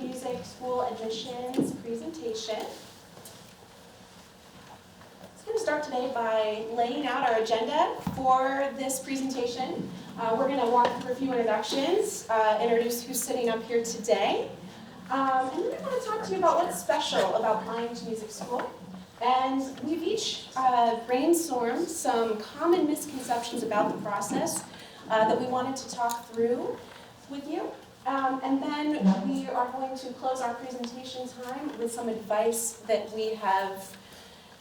Music School Admissions presentation. I'm going to start today by laying out our agenda for this presentation. We're going to walk through a few introductions, introduce who's sitting up here today, and then I want to talk to you about what's special about applying to music school. And we've each brainstormed some common misconceptions about the process that we wanted to talk through with you. And then we are going to close our presentation time with some advice that we have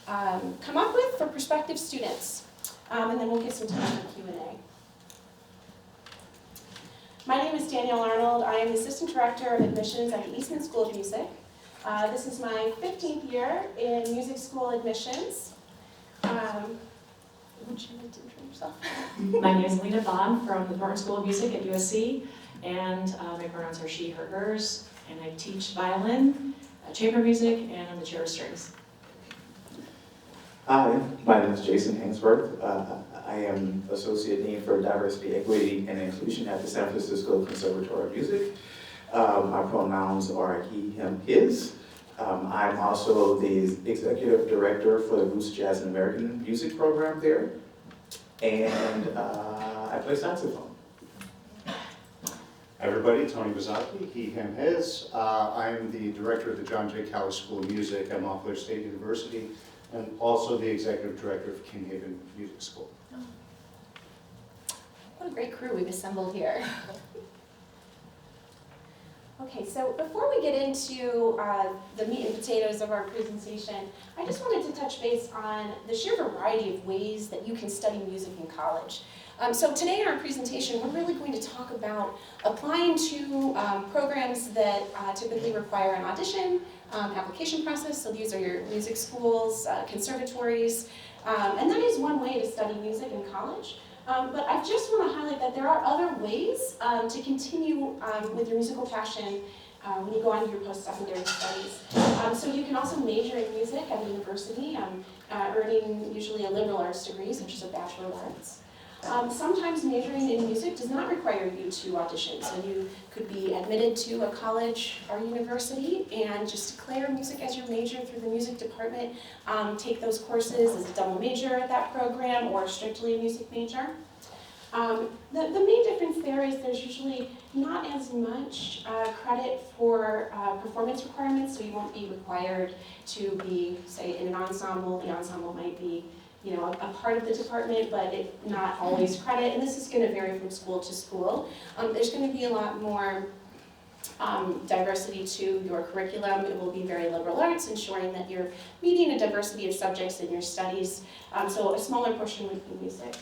come up with for prospective students. And then we'll get some time for Q&A. My name is Danielle Arnold. I am the Assistant Director of Admissions at the Eastman School of Music. This is my 15th year in music school admissions. Would you like to introduce yourself? My name is Lena Bond from the Department School of Music at USC, and my pronouns are she, her, hers, and I teach violin, chamber music, and I'm the chair of strings. Hi, my name is Jason Hangsworth. I am Associate Dean for Diversity, Equity, and Inclusion at the San Francisco Conservatory of Music. My pronouns are he, him, his. I'm also the Executive Director for the Roots Jazz and American Music program there, and I play saxophone. Everybody, Tony Bazzati, he, him, his. I'm the Director of the John J. Cowler School of Music at Montclair State University, and also the Executive Director of King Haven Music School. What a great crew we've assembled here. Okay, so before we get into the meat and potatoes of our presentation, I just wanted to touch base on the sheer variety of ways that you can study music in college. So today in our presentation, we're really going to talk about applying to programs that typically require an audition, application process. So these are your music schools, conservatories, and that is one way to study music in college. But I just want to highlight that there are other ways to continue with your musical passion when you go on to your post-secondary studies. So you can also major in music at a university, earning usually a liberal arts degree, such as a Bachelor of Arts. Sometimes majoring in music does not require you to audition, so you could be admitted to a college or university and just declare music as your major through the music department, take those courses as a double major at that program or strictly a music major. The main difference there is there's usually not as much credit for performance requirements, so you won't be required to be, say, in an ensemble. The ensemble might be a part of the department, but not always credit, and this is going to vary from school to school. There's going to be a lot more diversity to your curriculum. It will be very liberal arts, ensuring that you're meeting a diversity of subjects in your studies, so a smaller portion would be music.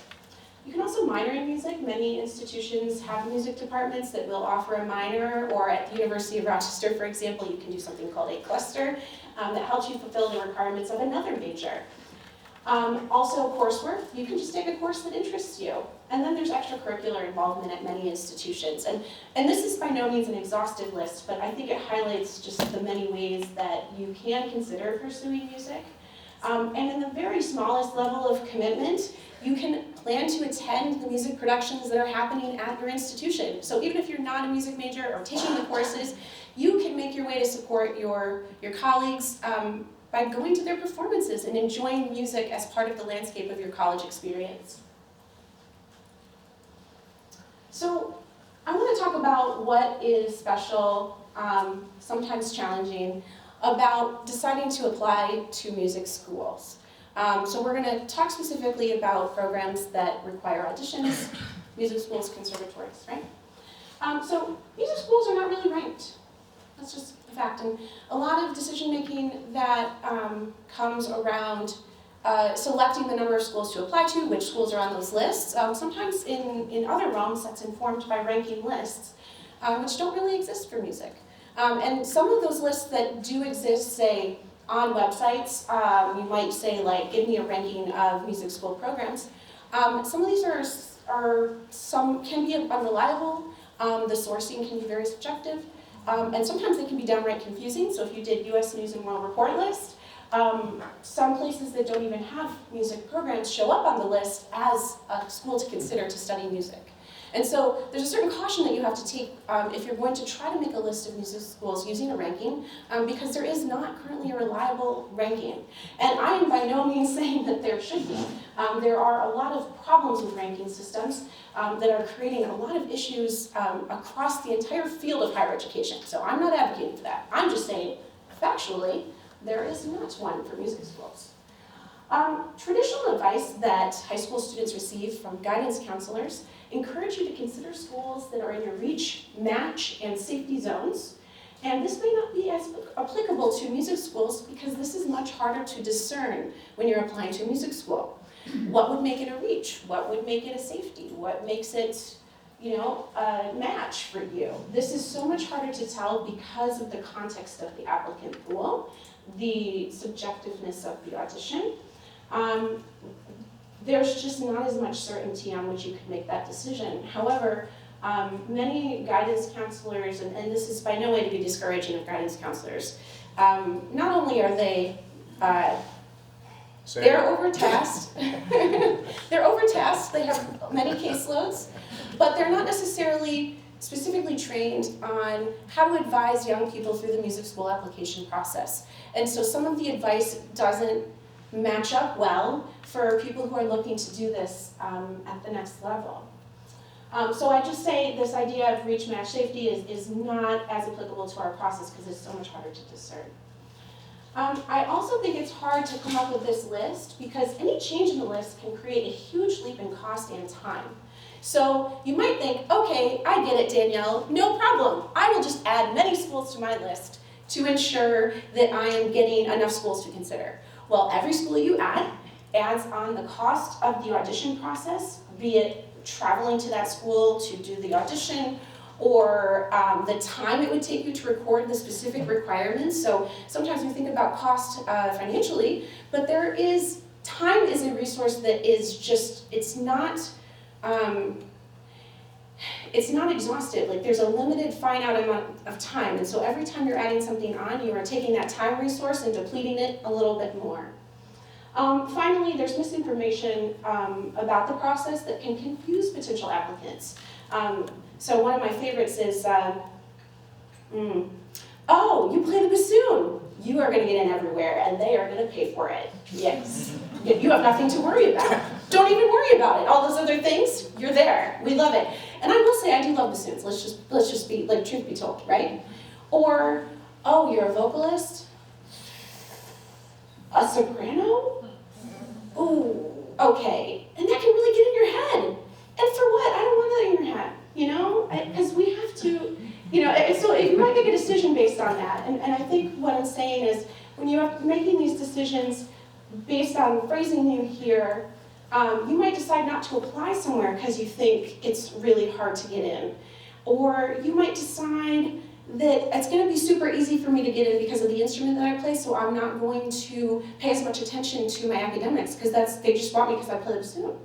You can also minor in music. Many institutions have music departments that will offer a minor, or at the University of Rochester, for example, you can do something called a cluster that helps you fulfill the requirements of another major. Also coursework, you can just take a course that interests you. And then there's extracurricular involvement at many institutions. And this is by no means an exhaustive list, but I think it highlights just the many ways that you can consider pursuing music. And in the very smallest level of commitment, you can plan to attend the music productions that are happening at your institution. So even if you're not a music major or taking the courses, you can make your way to support your colleagues by going to their performances and enjoying music as part of the landscape of your college experience. So I want to talk about what is special, sometimes challenging, about deciding to apply to music schools. So we're going to talk specifically about programs that require auditions, music schools, conservatories, right? So music schools are not really ranked. That's just a fact. And a lot of decision-making that comes around selecting the number of schools to apply to, which schools are on those lists. Sometimes in other realms, that's informed by ranking lists, which don't really exist for music. And some of those lists that do exist, say, on websites, you might say, like, give me a ranking of music school programs. Some of these some can be unreliable. The sourcing can be very subjective. And sometimes they can be downright confusing. So if you did US News and World Report list, some places that don't even have music programs show up on the list as a school to consider to study music. And so there's a certain caution that you have to take if you're going to try to make a list of music schools using a ranking, because there is not currently a reliable ranking. And I am by no means saying that there should be. There are a lot of problems with ranking systems that are creating a lot of issues across the entire field of higher education. So I'm not advocating for that. I'm just saying, factually, there is not one for music schools. Traditional advice that high school students receive from guidance counselors encourage you to consider schools that are in your reach, match, and safety zones. And this may not be as applicable to music schools because this is much harder to discern when you're applying to a music school. What would make it a reach? What would make it a safety? What makes it, a match for you? This is so much harder to tell because of the context of the applicant pool, the subjectiveness of the audition. There's just not as much certainty on which you could make that decision. However, many guidance counselors, and this is by no way to be discouraging of guidance counselors, not only are they they're overtasked. They're overtasked. They have many caseloads, but they're not necessarily specifically trained on how to advise young people through the music school application process. And so some of the advice doesn't match up well for people who are looking to do this at the next level. So I just say this idea of reach, match, safety is not as applicable to our process because it's so much harder to discern. I also think it's hard to come up with this list because any change in the list can create a huge leap in cost and time. So you might think, okay, I get it, Danielle, no problem. I will just add many schools to my list to ensure that I am getting enough schools to consider. Well, every school you add adds on the cost of the audition process, be it traveling to that school to do the audition, or the time it would take you to record the specific requirements. So sometimes we think about cost financially, but time is a resource that is just, it's not exhaustive. Like there's a limited finite amount of time. And so every time you're adding something on, you are taking that time resource and depleting it a little bit more. Finally, there's misinformation about the process that can confuse potential applicants. So one of my favorites is, oh, you play the bassoon. You are gonna get in everywhere and they are gonna pay for it. Yes, you have nothing to worry about. Don't even worry about it. All those other things, you're there. We love it. And I will say I do love bassoons. Let's just be, like, truth be told, right? Or, oh, you're a vocalist? A soprano? Ooh, okay. And that can really get in your head. And for what? I don't want that in your head, because we have to, so you might make a decision based on that. And I think what I'm saying is when you're making these decisions based on phrasing you hear, you might decide not to apply somewhere because you think it's really hard to get in. Or you might decide that it's going to be super easy for me to get in because of the instrument that I play, so I'm not going to pay as much attention to my academics because they just want me because I play the bassoon.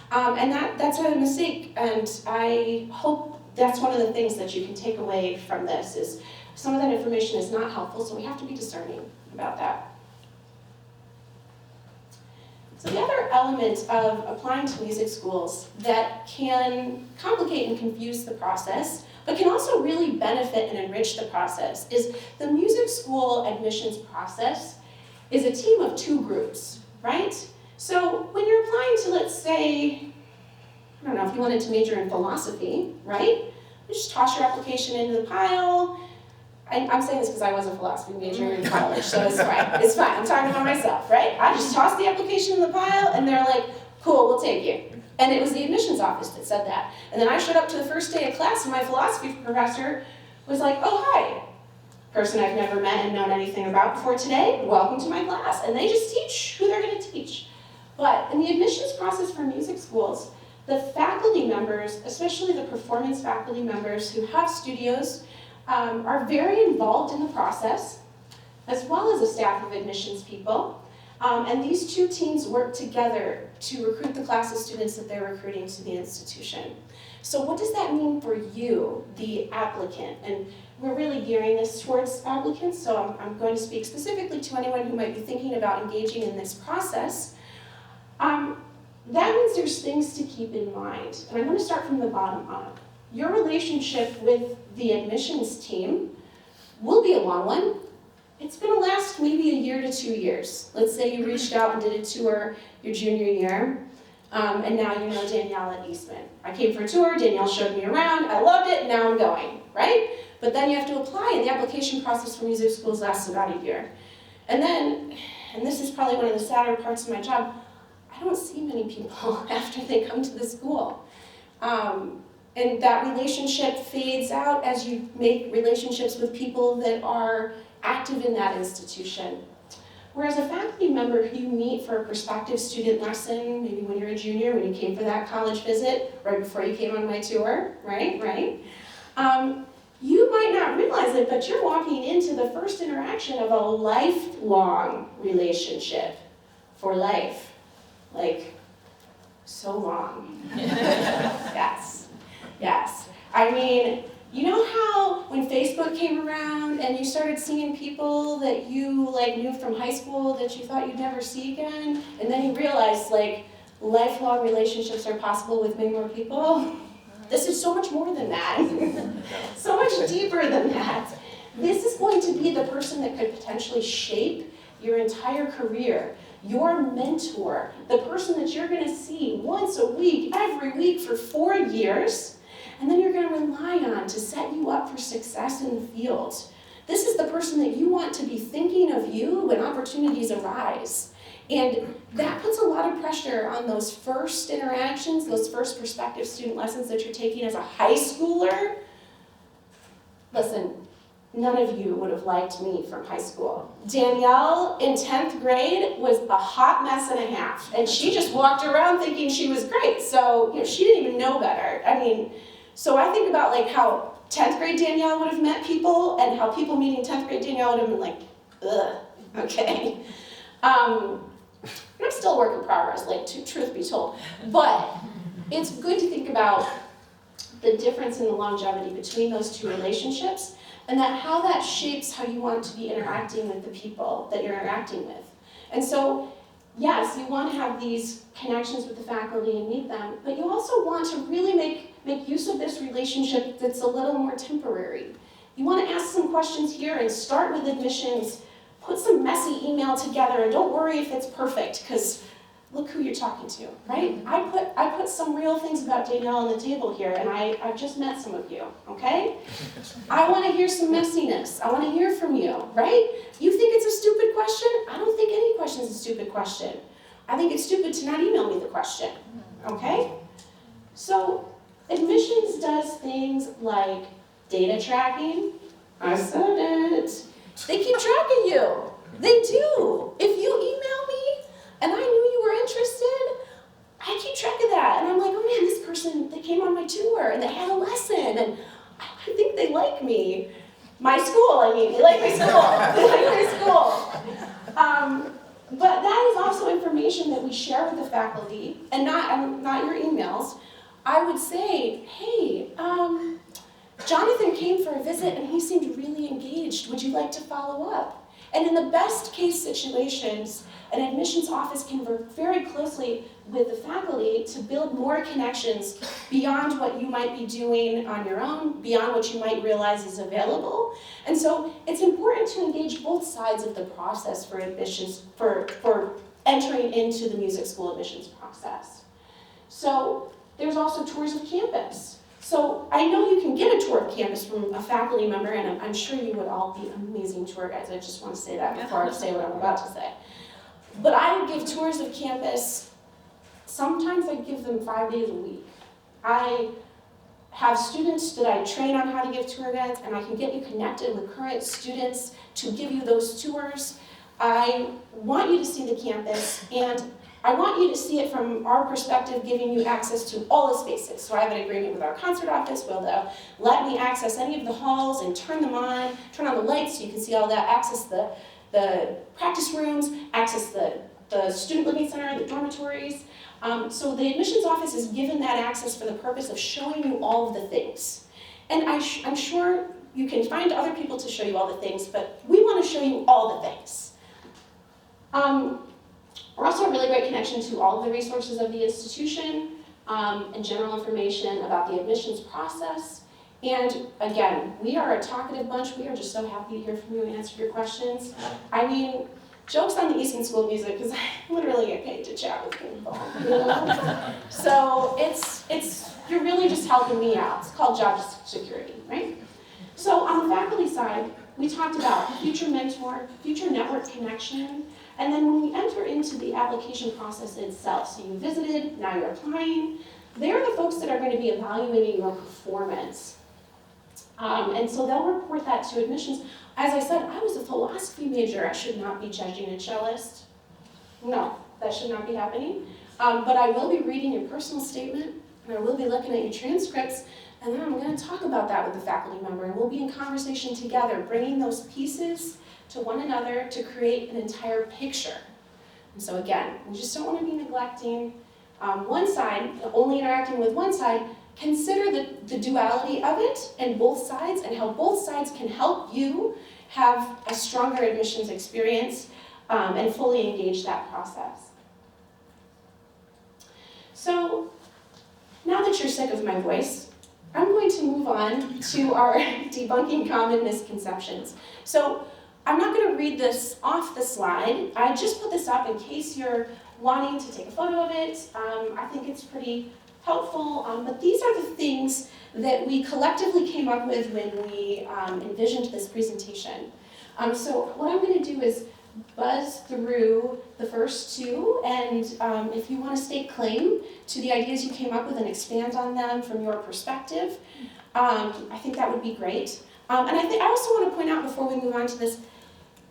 And that's a mistake, and I hope that's one of the things that you can take away from this is some of that information is not helpful, so we have to be discerning about that. So the other element of applying to music schools that can complicate and confuse the process, but can also really benefit and enrich the process, is the music school admissions process is a team of two groups, right? So when you're applying to, let's say, I don't know, if you wanted to major in philosophy, right? You just toss your application into the pile. I'm saying this because I was a philosophy major in college, so it's fine. It's fine. I'm talking about myself, right? I just tossed the application in the pile, and they're like, cool, we'll take you. And it was the admissions office that said that. And then I showed up to the first day of class, and my philosophy professor was like, oh, hi. Person I've never met and known anything about before today, welcome to my class. And they just teach who they're going to teach. But in the admissions process for music schools, the faculty members, especially the performance faculty members who have studios, are very involved in the process, as well as a staff of admissions people. And these two teams work together to recruit the class of students that they're recruiting to the institution. So what does that mean for you, the applicant? And we're really gearing this towards applicants, so I'm going to speak specifically to anyone who might be thinking about engaging in this process. that means there's things to keep in mind. And I'm going to start from the bottom up. Your relationship with the admissions team will be a long one. It's going to last maybe a year to 2 years. Let's say you reached out and did a tour your junior year, and now you know Danielle at Eastman. I came for a tour, Danielle showed me around, I loved it, now I'm going, right? But then you have to apply, and the application process for music schools lasts about a year. And then, and this is probably one of the sadder parts of my job, I don't see many people after they come to the school. And that relationship fades out as you make relationships with people that are active in that institution. Whereas a faculty member who you meet for a prospective student lesson, maybe when you're a junior, when you came for that college visit, right before you came on my tour, right? You might not realize it, but you're walking into the first interaction of a lifelong relationship for life. Like, so long. Yes. I mean, you know how when Facebook came around and you started seeing people that you knew from high school that you thought you'd never see again, and then you realized lifelong relationships are possible with many more people? This is so much more than that. So much deeper than that. This is going to be the person that could potentially shape your entire career, your mentor, the person that you're going to see once a week, every week for 4 years, and then you're going to rely on to set you up for success in the field. This is the person that you want to be thinking of you when opportunities arise. And that puts a lot of pressure on those first interactions, those first prospective student lessons that you're taking as a high schooler. Listen, none of you would have liked me from high school. Danielle in 10th grade was a hot mess and a half, and she just walked around thinking she was great. So she didn't even know better. So I think about how 10th grade Danielle would have met people and how people meeting 10th grade Danielle would have been like, ugh, okay. I'm still a work in progress, truth be told. But it's good to think about the difference in the longevity between those two relationships and how that shapes how you want to be interacting with the people that you're interacting with. And so, yes, you want to have these connections with the faculty and meet them, but you also want to really make use of this relationship that's a little more temporary. You want to ask some questions here and start with admissions, put some messy email together, and don't worry if it's perfect, because look who you're talking to, right? I put some real things about Danielle on the table here, and I've just met some of you, okay? I want to hear some messiness. I want to hear from you, right? You think it's a stupid question? I don't think any question is a stupid question. I think it's stupid to not email me the question, okay? So admissions does things like data tracking. I said it. They keep track of you. They do. If you email me and I knew you were interested, I keep track of that. And I'm like, oh man, this person, they came on my tour and they had a lesson and I think they like me. My school, they like my school. They like my school. But that is also information that we share with the faculty and not your emails. I would say, hey, Jonathan came for a visit and he seemed really engaged. Would you like to follow up? And in the best case situations, an admissions office can work very closely with the faculty to build more connections beyond what you might be doing on your own, beyond what you might realize is available. And so it's important to engage both sides of the process for admissions, for entering into the music school admissions process. So there's also tours of campus. So I know you can get a tour of campus from a faculty member, and I'm sure you would all be amazing tour guides. I just want to say that before I say what I'm about to say. But I would give tours of campus, sometimes I give them 5 days a week. I have students that I train on how to give tour guides, and I can get you connected with current students to give you those tours. I want you to see the campus, and I want you to see it from our perspective, giving you access to all the spaces. So I have an agreement with our concert office where they'll let me access any of the halls and turn on the lights so you can see all that, access the practice rooms, access the student living center, the dormitories. So the admissions office is given that access for the purpose of showing you all of the things. And I'm sure you can find other people to show you all the things, but we want to show you all the things. We're also a really great connection to all of the resources of the institution and general information about the admissions process. And again, we are a talkative bunch. We are just so happy to hear from you and answer your questions. I mean, jokes on the Easton School of Music, because I literally get paid to chat with people, you know? So you're really just helping me out. It's called job security, right? So on the faculty side, we talked about future mentor, future network connection, and then when we enter into the application process itself, so you visited, now you're applying, they're the folks that are going to be evaluating your performance. And so they'll report that to admissions. As I said, I was a philosophy major. I should not be judging a cellist. No, that should not be happening. But I will be reading your personal statement, and I will be looking at your transcripts, and then I'm going to talk about that with the faculty member, and we'll be in conversation together, bringing those pieces to one another to create an entire picture. And so again, we just don't want to be neglecting one side, only interacting with one side. Consider the duality of it and both sides, and how both sides can help you have a stronger admissions experience and fully engage that process. So now that you're sick of my voice, I'm going to move on to our debunking common misconceptions. So I'm not going to read this off the slide. I just put this up in case you're wanting to take a photo of it. I think it's pretty helpful, but these are the things that we collectively came up with when we envisioned this presentation. So what I'm going to do is buzz through the first two, and if you want to stake claim to the ideas you came up with and expand on them from your perspective, I think that would be great. And I also want to point out before we move on to this,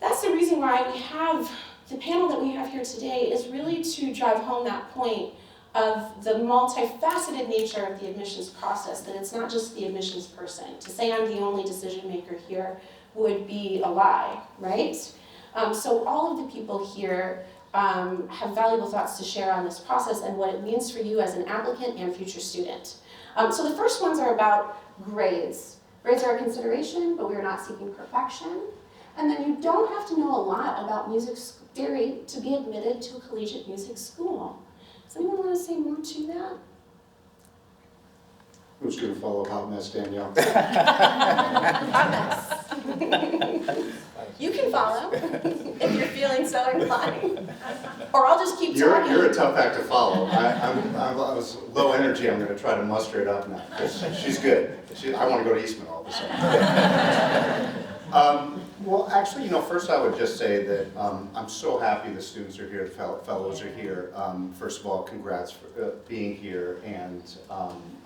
that's the reason why we have the panel that we have here today, is really to drive home that point of the multifaceted nature of the admissions process, that it's not just the admissions person. To say I'm the only decision maker here would be a lie, right? So all of the people here have valuable thoughts to share on this process and what it means for you as an applicant and future student. So the first ones are about grades. Grades are a consideration, but we are not seeking perfection. And then you don't have to know a lot about music theory to be admitted to a collegiate music school. Does anyone want to say more to that? Who's going to follow Hot Mess, Danielle? Hot mess. You can follow if you're feeling so inclined. Or I'll just keep talking. You're a tough act to follow. I was low energy. I'm going to try to muster it up now, because she's good. I want to go to Eastman all of a sudden. Well, actually, first I would just say that I'm so happy the students are here, the fellows are here. First of all, congrats for being here, and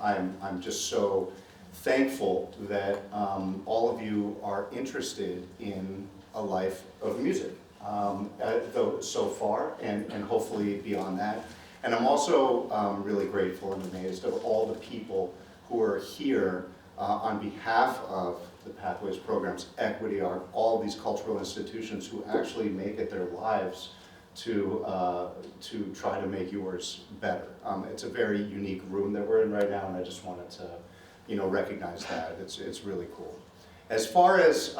I'm just so thankful that all of you are interested in a life of music, so far, and hopefully beyond that. And I'm also really grateful and amazed of all the people who are here on behalf of the Pathways programs, Equity Art, all these cultural institutions who actually make it their lives to try to make yours better. It's a very unique room that we're in right now, and I just wanted to recognize that. It's really cool. As far as,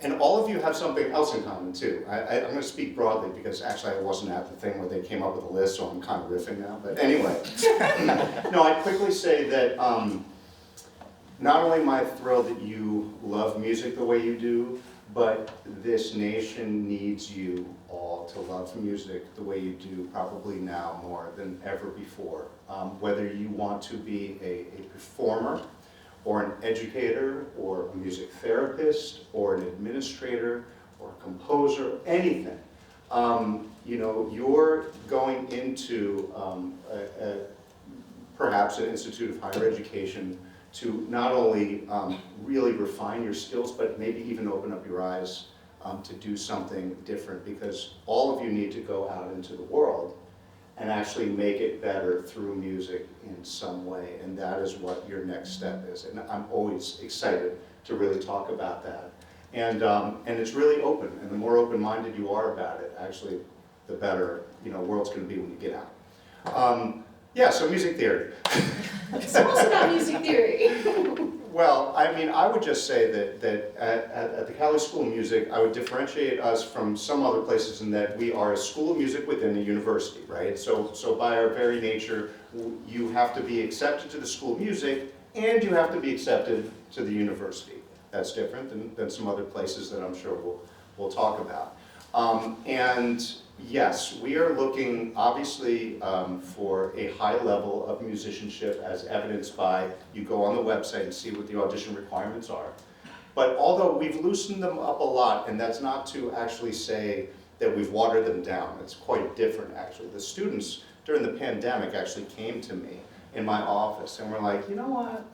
and all of you have something else in common too. I'm going to speak broadly because actually I wasn't at the thing where they came up with a list, so I'm kind of riffing now. But anyway, no, I'd quickly say that not only am I thrilled that you love music the way you do, but this nation needs you all to love music the way you do, probably now more than ever before. Whether you want to be a performer, or an educator, or a music therapist, or an administrator, or a composer, anything. You're going into perhaps an institute of higher education to not only really refine your skills, but maybe even open up your eyes to do something different, because all of you need to go out into the world and actually make it better through music in some way, and that is what your next step is. And I'm always excited to really talk about that. And it's really open, and the more open-minded you are about it, actually, the better world's going to be when you get out. Yeah, so music theory. Tell us about music theory. Well, I mean, I would just say that at the Cali School of Music, I would differentiate us from some other places in that we are a school of music within a university, right? So by our very nature, you have to be accepted to the School of Music and you have to be accepted to the university. That's different than some other places that I'm sure we'll talk about. And yes, we are looking obviously for a high level of musicianship as evidenced by, you go on the website and see what the audition requirements are. But although we've loosened them up a lot, and that's not to actually say that we've watered them down, it's quite different actually. The students during the pandemic actually came to me in my office and were like, you know what?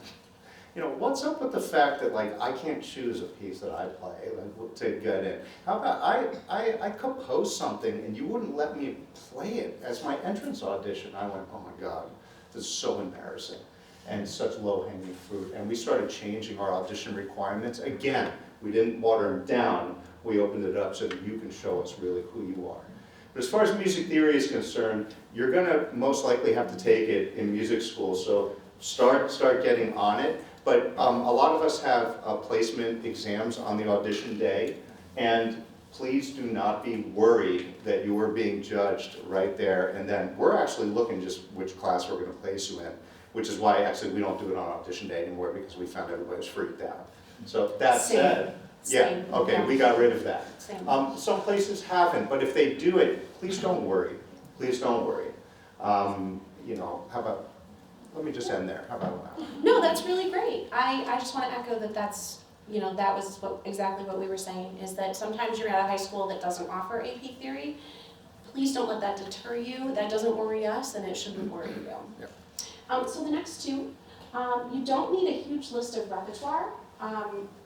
You know, what's up with the fact that like I can't choose a piece that I play like, to get in? How about I composed something and you wouldn't let me play it as my entrance audition? I went, oh my God, this is so embarrassing and such low-hanging fruit. And we started changing our audition requirements. Again, we didn't water them down. We opened it up so that you can show us really who you are. But as far as music theory is concerned, you're gonna most likely have to take it in music school. So start getting on it. But a lot of us have placement exams on the audition day, and please do not be worried that you are being judged right there. And then we're actually looking just which class we're going to place you in, which is why actually we don't do it on audition day anymore because we found everybody was freaked out. So that said, yeah, okay, we got rid of that. Some places haven't, but if they do it, please don't worry. Please don't worry. You know, how about? Let me just end there. How about that? No, that's really great. I just want to echo that that's, you know, that was exactly what we were saying, is that sometimes you're at a high school that doesn't offer AP theory. Please don't let that deter you. That doesn't worry us, and it shouldn't worry you. Yep. So the next two, you don't need a huge list of repertoire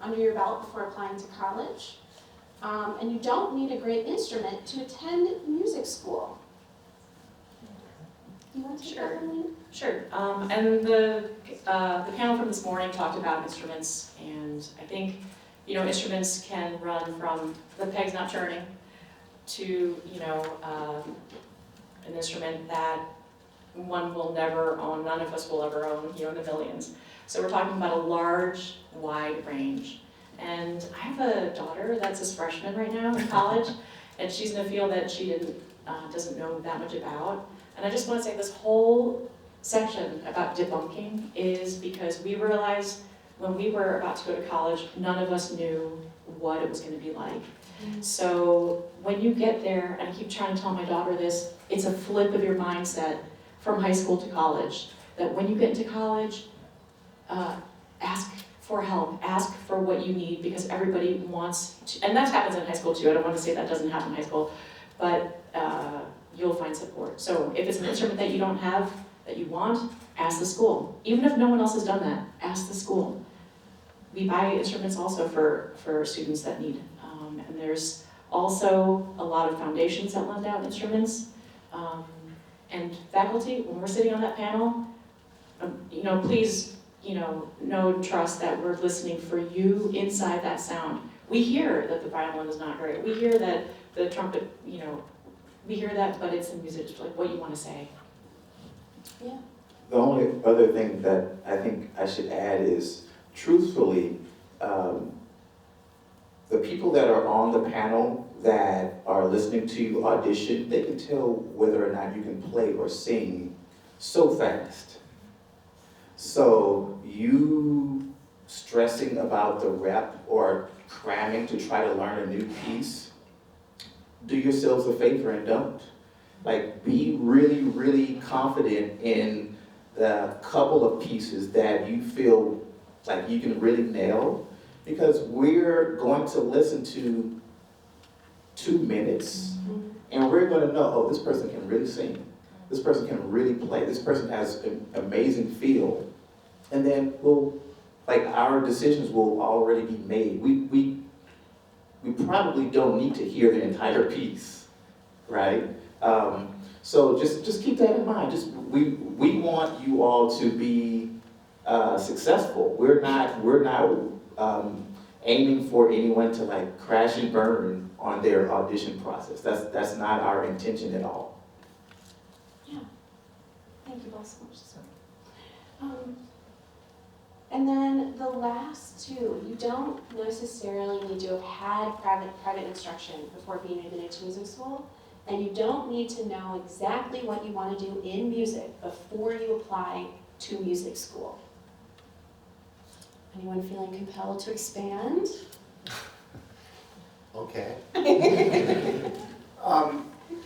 under your belt before applying to college. And you don't need a great instrument to attend music school. Do you want to take that one, Lynn? Sure. And the panel from this morning talked about instruments, and I think, you know, instruments can run from the pegs not turning to, you know, an instrument that one will never own, none of us will ever own, you know, in the millions. So we're talking about a large, wide range. And I have a daughter that's a freshman right now in college, and she's in a field that she doesn't know that much about. And I just want to say this whole section about debunking is because we realized when we were about to go to college, none of us knew what it was going to be like. So when you get there, and I keep trying to tell my daughter this, it's a flip of your mindset from high school to college. That when you get into college, ask for help, ask for what you need, because everybody wants to, and that happens in high school too. I don't want to say that doesn't happen in high school, but you'll find support. So if it's an instrument that you don't have, that you want, ask the school. Even if no one else has done that, ask the school. We buy instruments also for students that need. And there's also a lot of foundations that lend out instruments. And faculty, when we're sitting on that panel, you know, please, you know and trust that we're listening for you inside that sound. We hear that the violin is not great. We hear that the trumpet, you know, we hear that, but it's the music, it's like what you want to say. Yeah. The only other thing that I think I should add is, truthfully, the people that are on the panel that are listening to you audition, they can tell whether or not you can play or sing so fast. So you stressing about the rep or cramming to try to learn a new piece, do yourselves a favor and don't. Like, be really, really confident in the couple of pieces that you feel like you can really nail, because we're going to listen to 2 minutes and we're going to know, oh, this person can really sing. This person can really play. This person has an amazing feel. And then our decisions will already be made. We probably don't need to hear the entire piece, right? So just keep that in mind. We want you all to be successful. We're not aiming for anyone to like crash and burn on their audition process. That's not our intention at all. Yeah. Thank you both so much. And then the last two, you don't necessarily need to have had private instruction before being admitted to music school, and you don't need to know exactly what you want to do in music before you apply to music school. Anyone feeling compelled to expand? Okay.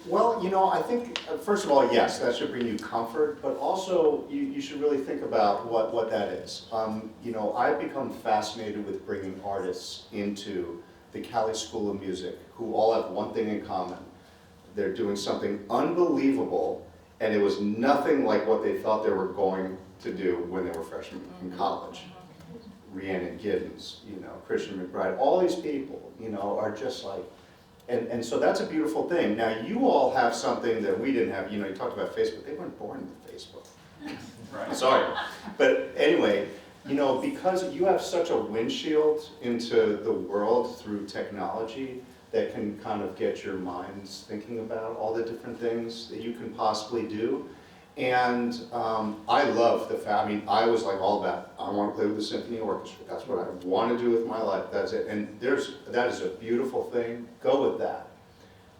Well, I think, first of all, yes, that should bring you comfort, but also you should really think about what that is. I've become fascinated with bringing artists into the Cali School of Music who all have one thing in common. They're doing something unbelievable, and it was nothing like what they thought they were going to do when they were freshmen in college. Rhiannon Giddens, Christian McBride, all these people, are just like, and so that's a beautiful thing. Now, you all have something that we didn't have. You talked about Facebook. They weren't born with Facebook. Right. Sorry. But anyway, because you have such a windshield into the world through technology that can kind of get your minds thinking about all the different things that you can possibly do. And I love the fact, I was like all about, I want to play with the symphony orchestra. That's what I want to do with my life. That's it. And that is a beautiful thing. Go with that.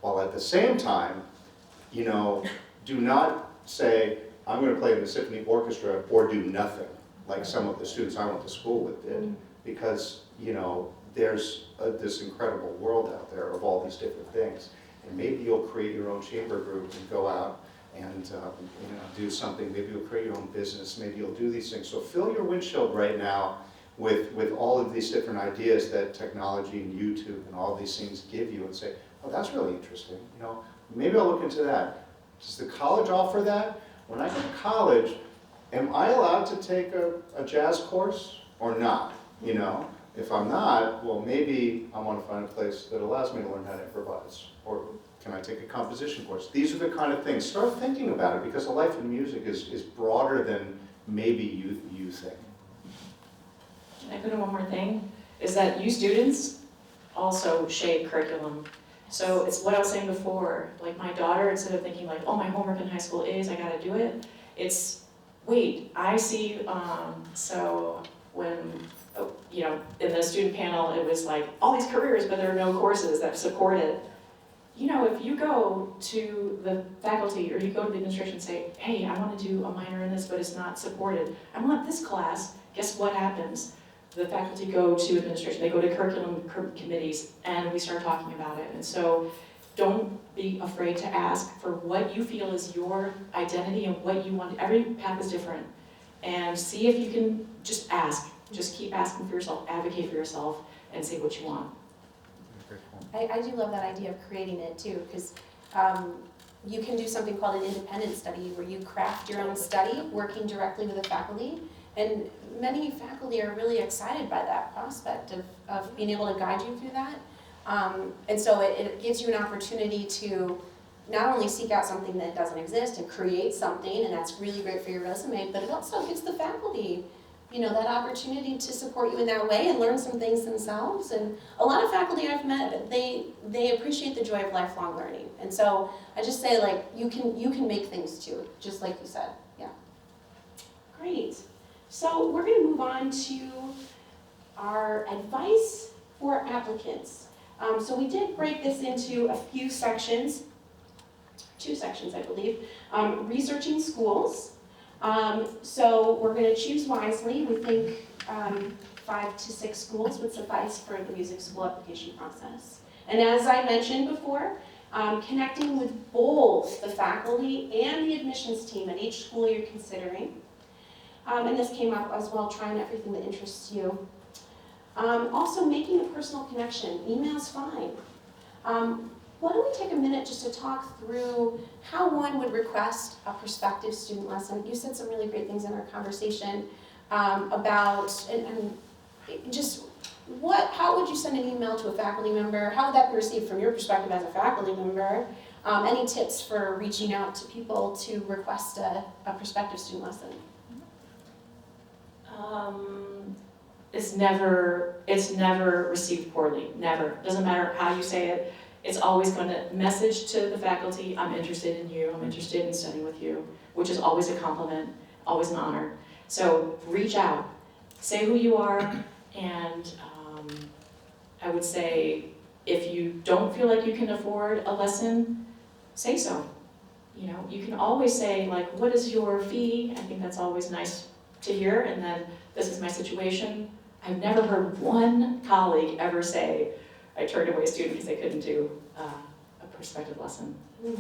While at the same time, do not say, I'm going to play in the symphony orchestra or do nothing, like some of the students I went to school with did. Because, there's this incredible world out there of all these different things. And maybe you'll create your own chamber group and go out and do something. Maybe you'll create your own business. Maybe you'll do these things. So fill your windshield right now with all of these different ideas that technology and YouTube and all these things give you, and say, oh, that's really interesting. Maybe I'll look into that. Does the college offer that? When I go to college, am I allowed to take a jazz course or not? If I'm not, well, maybe I want to find a place that allows me to learn how to improvise. Or can I take a composition course? These are the kind of things. Start thinking about it, because a life in music is broader than maybe you think. Can I put in one more thing? Is that you students also shape curriculum. So it's what I was saying before. Like my daughter, instead of thinking like, oh, my homework in high school is, I gotta do it. It's, wait, I see, so when, in the student panel, it was like, all these careers, but there are no courses that support it. If you go to the faculty or you go to the administration and say, hey, I want to do a minor in this, but it's not supported. I want this class. Guess what happens? The faculty go to administration, they go to curriculum committees, and we start talking about it. And so don't be afraid to ask for what you feel is your identity and what you want. Every path is different. And see if you can just ask. Just keep asking for yourself, advocate for yourself, and say what you want. I do love that idea of creating it too, because you can do something called an independent study where you craft your own study working directly with the faculty, and many faculty are really excited by that prospect of being able to guide you through that. And so it gives you an opportunity to not only seek out something that doesn't exist and create something, and that's really great for your resume, but it also gives the faculty that opportunity to support you in that way and learn some things themselves. And a lot of faculty I've met, they appreciate the joy of lifelong learning. And so I just say, like, you can make things too, just like you said. Yeah. Great. So we're going to move on to our advice for applicants. So we did break this into a few sections, 2 sections, I believe. Researching schools. So we're going to choose wisely. We think 5 to 6 schools would suffice for the music school application process. And as I mentioned before, connecting with both the faculty and the admissions team at each school you're considering. And this came up as well, trying everything that interests you. Also making a personal connection. Email's fine. Why don't we take a minute just to talk through how one would request a prospective student lesson. You said some really great things in our conversation about, and just how would you send an email to a faculty member? How would that be received from your perspective as a faculty member? Any tips for reaching out to people to request a prospective student lesson? It's never received poorly, never. Doesn't matter how you say it. It's always going to message to the faculty, I'm interested in you, I'm interested in studying with you, which is always a compliment, always an honor. So reach out, say who you are, and I would say if you don't feel like you can afford a lesson, say so. You know, you can always say, like, what is your fee? I think that's always nice to hear, and then this is my situation. I've never heard one colleague ever say, I turned away a student because they couldn't do a prospective lesson. Did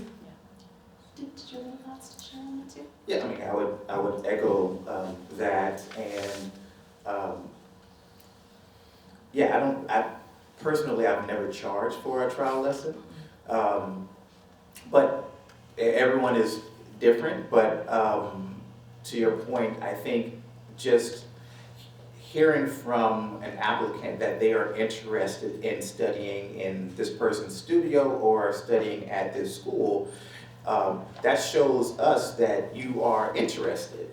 you have any thoughts to share on that too? Yeah, I mean, I would echo that, and yeah, personally, I've never charged for a trial lesson, but everyone is different, but to your point, I think just hearing from an applicant that they are interested in studying in this person's studio or studying at this school, that shows us that you are interested.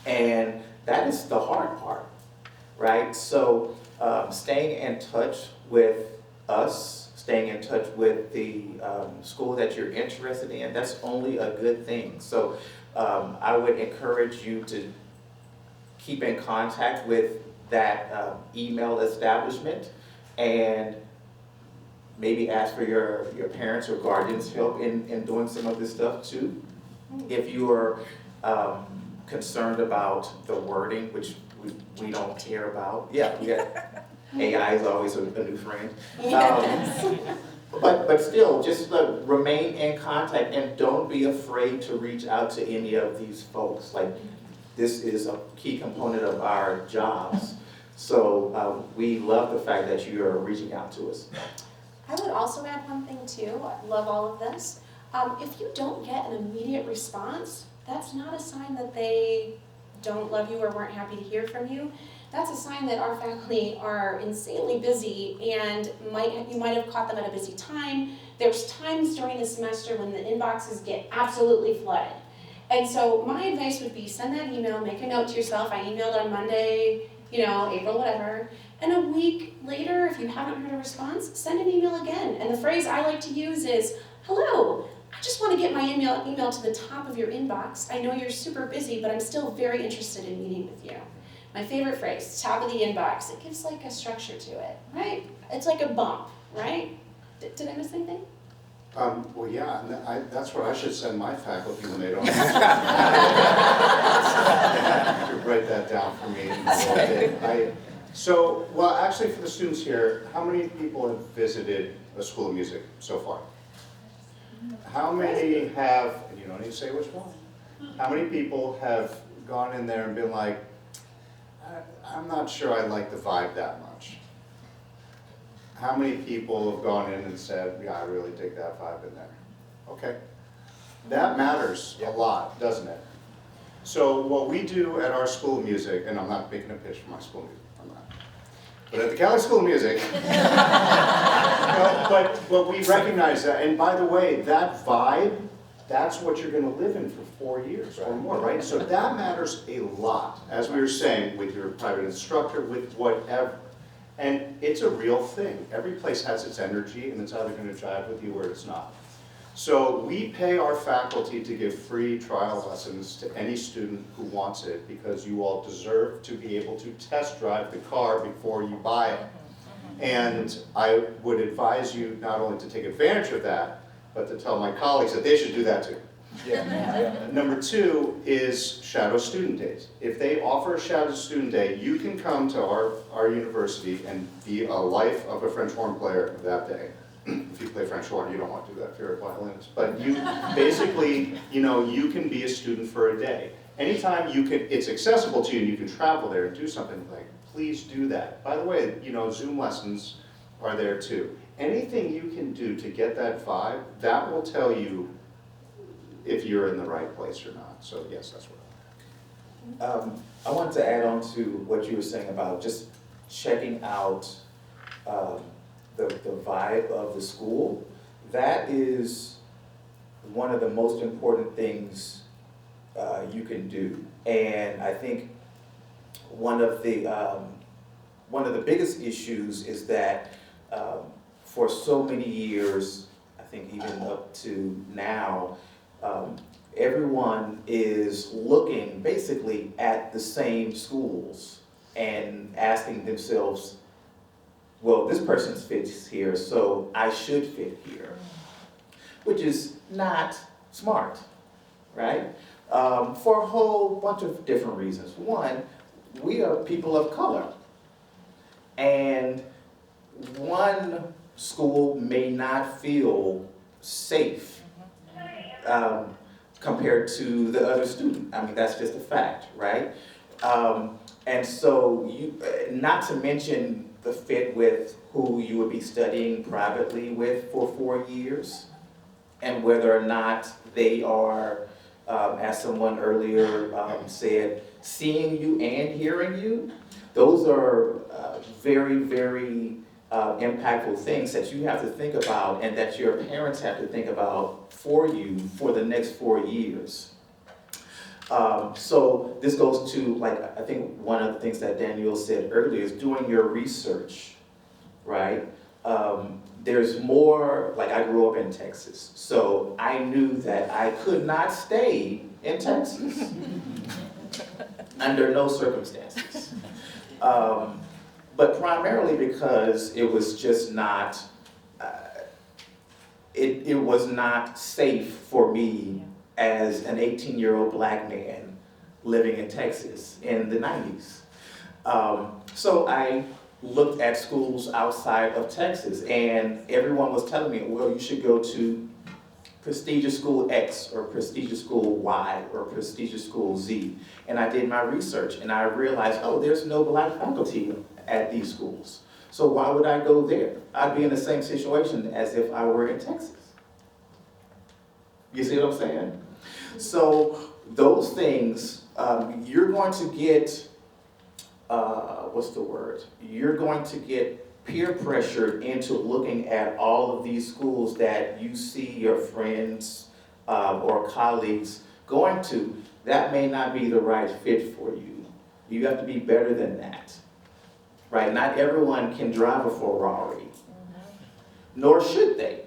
And that is the hard part, right? So staying in touch with us, staying in touch with the school that you're interested in, that's only a good thing. So I would encourage you to keep in contact with that email establishment and maybe ask for your parents or guardians' help in doing some of this stuff too. If you are concerned about the wording, which we don't care about. Yeah, we got AI is always a new friend. But still, just remain in contact and don't be afraid to reach out to any of these folks. Like, this is a key component of our jobs. So we love the fact that you are reaching out to us. I would also add one thing too. I love all of this. If you don't get an immediate response, that's not a sign that they don't love you or weren't happy to hear from you. That's a sign that our faculty are insanely busy and you might have caught them at a busy time. There's times during the semester when the inboxes get absolutely flooded. And so my advice would be send that email, make a note to yourself. I emailed on Monday, April, whatever. And a week later, if you haven't heard a response, send an email again. And the phrase I like to use is, hello, I just want to get my email to the top of your inbox. I know you're super busy, but I'm still very interested in meeting with you. My favorite phrase, top of the inbox. It gives like a structure to it, right? It's like a bump, right? Did I miss anything? Well, yeah, and that's what I should send my faculty when they don't. You could write that down for me. Well, actually, for the students here, how many people have visited a school of music so far? How many have, and you don't need to say which one, how many people have gone in there and been like, I'm not sure I like the vibe that much? How many people have gone in and said, yeah, I really dig that vibe in there? Okay. That matters a lot, doesn't it? So what we do at our school of music, and I'm not making a pitch for my school of music, I'm not. But at the Cali School of Music, but we recognize that, and by the way, that vibe, that's what you're gonna live in for 4 years or more, right? So that matters a lot, as we were saying, with your private instructor, with whatever. And it's a real thing. Every place has its energy, and it's either gonna jive with you or it's not. So we pay our faculty to give free trial lessons to any student who wants it, because you all deserve to be able to test drive the car before you buy it. And I would advise you not only to take advantage of that, but to tell my colleagues that they should do that too. Number 2 is shadow student days. If they offer a shadow student day, you can come to our university and be a life of a French horn player that day. If you play French horn, you don't want to do that if you're a violinist. But you basically, you can be a student for a day. Anytime it's accessible to you and you can travel there and do something like, please do that. By the way, Zoom lessons are there too. Anything you can do to get that vibe, that will tell you if you're in the right place or not. So yes, that's what I wanted to add on to what you were saying about just checking out the vibe of the school. That is one of the most important things you can do. And I think one of the biggest issues is that for so many years, I think even up to now, everyone is looking basically at the same schools. and asking themselves, well, this person fits here, so I should fit here, which is not smart, right? For a whole bunch of different reasons. One, we are people of color, and one school may not feel safe compared to the other student. I mean, that's just a fact, right? And so not to mention the fit with who you would be studying privately with for 4 years, and whether or not they are, as someone earlier said, seeing you and hearing you. Those are very, very impactful things that you have to think about and that your parents have to think about for you for the next 4 years. So this goes to, like, I think one of the things that Danielle said earlier is doing your research, right? There's more, like I grew up in Texas, so I knew that I could not stay in Texas under no circumstances. But primarily because it was just not, it was not safe for me as an 18-year-old black man living in Texas in the 90s. So I looked at schools outside of Texas, and everyone was telling me, well, you should go to prestigious school X or prestigious school Y or prestigious school Z. And I did my research and I realized, oh, there's no black faculty at these schools. So why would I go there? I'd be in the same situation as if I were in Texas. You see what I'm saying? So those things, you're going to get, what's the word? You're going to get peer pressured into looking at all of these schools that you see your friends or colleagues going to. That may not be the right fit for you. You have to be better than that, right? Not everyone can drive a Ferrari, nor should they.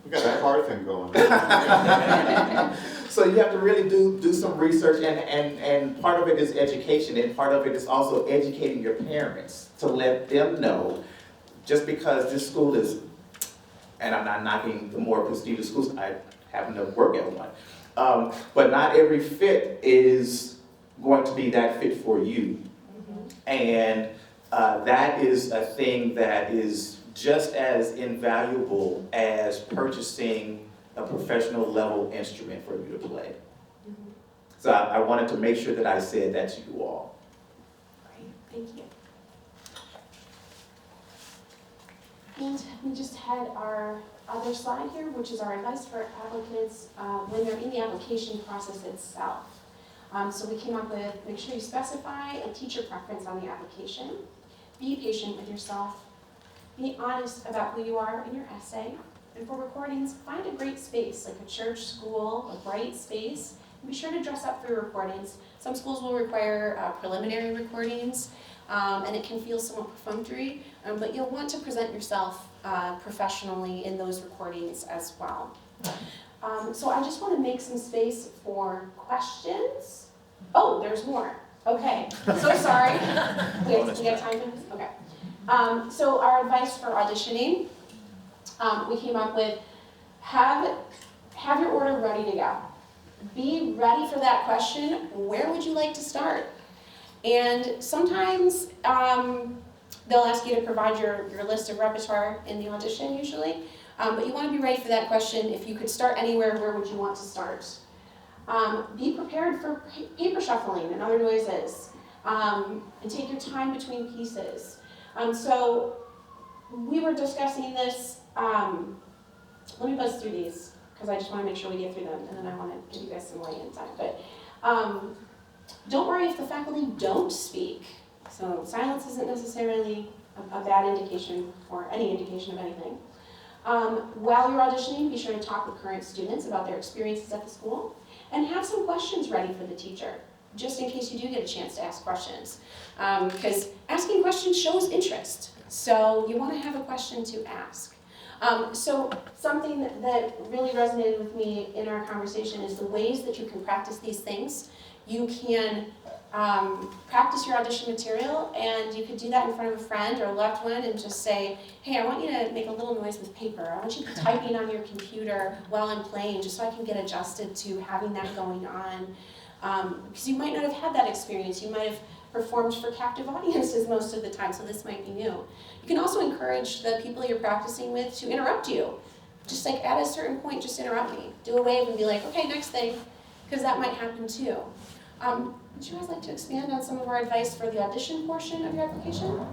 We got a car thing going on. So you have to really do some research, and part of it is education, and part of it is also educating your parents to let them know, just because this school is, and I'm not knocking the more prestigious schools, I happen to work at one, but not every fit is going to be that fit for you. And that is a thing that is just as invaluable as purchasing a professional level instrument for you to play. So I wanted to make sure that I said that to you all. Great, thank you. And we just had our other slide here, which is our advice for applicants when they're in the application process itself. So we came up with, make sure you specify a teacher preference on the application. Be patient with yourself. Be honest about who you are in your essay. And for recordings, find a great space, like a church, school, a bright space. And be sure to dress up for your recordings. Some schools will require preliminary recordings, and it can feel somewhat perfunctory, but you'll want to present yourself professionally in those recordings as well. So I just want to make some space for questions. Oh, there's more. Okay, so sorry. We have time for this? Okay. So our advice for auditioning, we came up with, have your order ready to go. Be ready for that question, where would you like to start? And sometimes they'll ask you to provide your list of repertoire in the audition usually, but you want to be ready for that question. If you could start anywhere, where would you want to start? Be prepared for paper shuffling and other noises, and take your time between pieces. So we were discussing this, let me buzz through these, because I just want to make sure we get through them, and then I want to give you guys some light inside. But don't worry if the faculty don't speak. So silence isn't necessarily a bad indication or any indication of anything. While you're auditioning, be sure to talk with current students about their experiences at the school, and have some questions ready for the teacher, just in case you do get a chance to ask questions. Because asking questions shows interest, so you want to have a question to ask. So something that really resonated with me in our conversation is the ways that you can practice these things. You can practice your audition material, and you could do that in front of a friend or a loved one and just say, hey, I want you to make a little noise with paper. I want you typing on your computer while I'm playing, just so I can get adjusted to having that going on. Because you might not have had that experience. You might have performed for captive audiences most of the time, so this might be new. You can also encourage the people you're practicing with to interrupt you. Just like at a certain point, just interrupt me. Do a wave and be like, okay, next thing, because that might happen too. Would you guys like to expand on some of our advice for the audition portion of your application?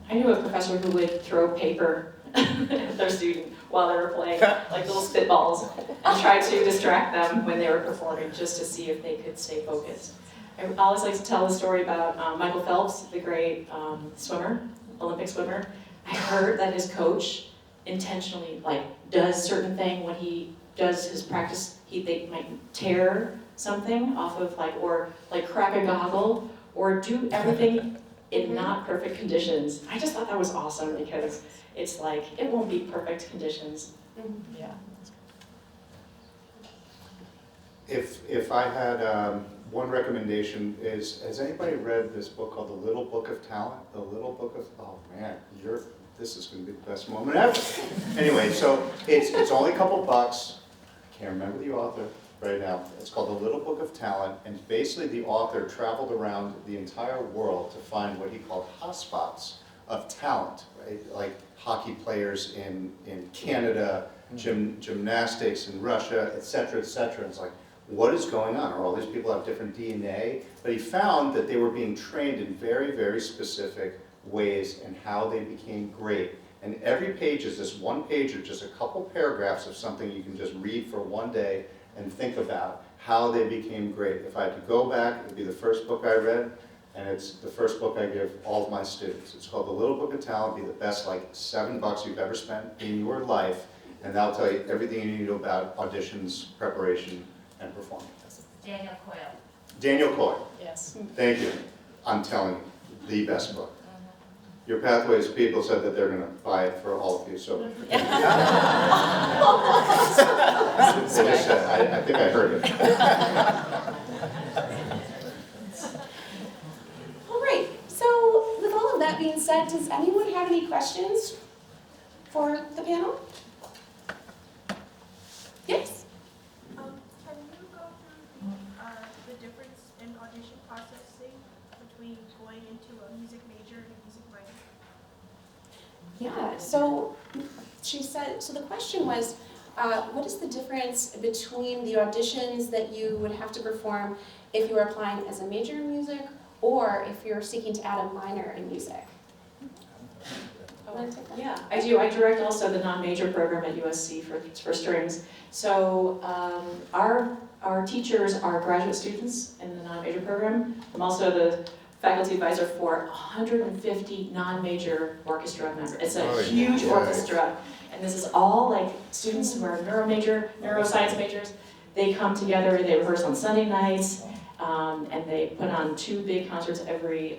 I knew a professor who would throw paper at their student while they were playing, like little spitballs, and try to distract them when they were performing just to see if they could stay focused. I always like to tell the story about Michael Phelps, the great swimmer, Olympic swimmer. I heard that his coach intentionally does certain thing when he does his practice. They might tear something off of or crack a goggle or do everything in not perfect conditions. I just thought that was awesome because it's it won't be perfect conditions. Yeah. If I had one recommendation is, has anybody read this book called The Little Book of Talent? The Little Book of, oh man, this is going to be the best moment ever. Anyway, so it's only a couple bucks. I can't remember the author right now. It's called The Little Book of Talent, and basically the author traveled around the entire world to find what he called hotspots of talent, right? Like hockey players in Canada, gymnastics in Russia, et cetera, et cetera. It's like, what is going on? Or all these people have different DNA? But he found that they were being trained in very, very specific ways and how they became great. And every page is this one page of just a couple paragraphs of something you can just read for one day and think about how they became great. If I had to go back, it would be the first book I read, and it's the first book I give all of my students. It's called The Little Book of Talent. Be the best $7 you've ever spent in your life, and that'll tell you everything you need to know about auditions, preparation, and performing. Daniel Coyle. Daniel Coyle. Yes. Thank you. I'm telling you, the best book. Your Pathways people said that they're going to buy it for all of you, so. They just said, I think I heard it. All right, so with all of that being said, does anyone have any questions for the panel? Yes? Can you go through the difference in audition processing between going into a music major and a music minor? Yeah, so so the question was, what is the difference between the auditions that you would have to perform if you were applying as a major in music or if you're seeking to add a minor in music? Yeah, I do. I direct also the non-major program at USC for strings. So our teachers are graduate students in the non-major program. I'm also the faculty advisor for 150 non-major orchestra members. It's a huge orchestra, and this is all students who are neuroscience majors. They come together, they rehearse on Sunday nights, and they put on 2 big concerts every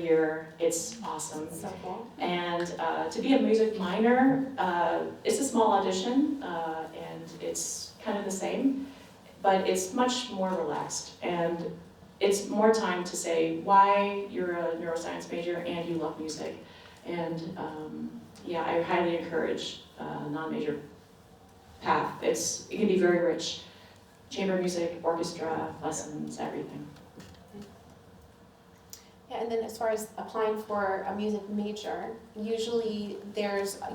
year. It's awesome. So cool. And to be a music minor, it's a small audition, and it's kind of the same, but it's much more relaxed. And it's more time to say why you're a neuroscience major and you love music. And yeah, I highly encourage non-major path. It can be very rich. Chamber music, orchestra, lessons, everything. Yeah, and then as far as applying for a music major, usually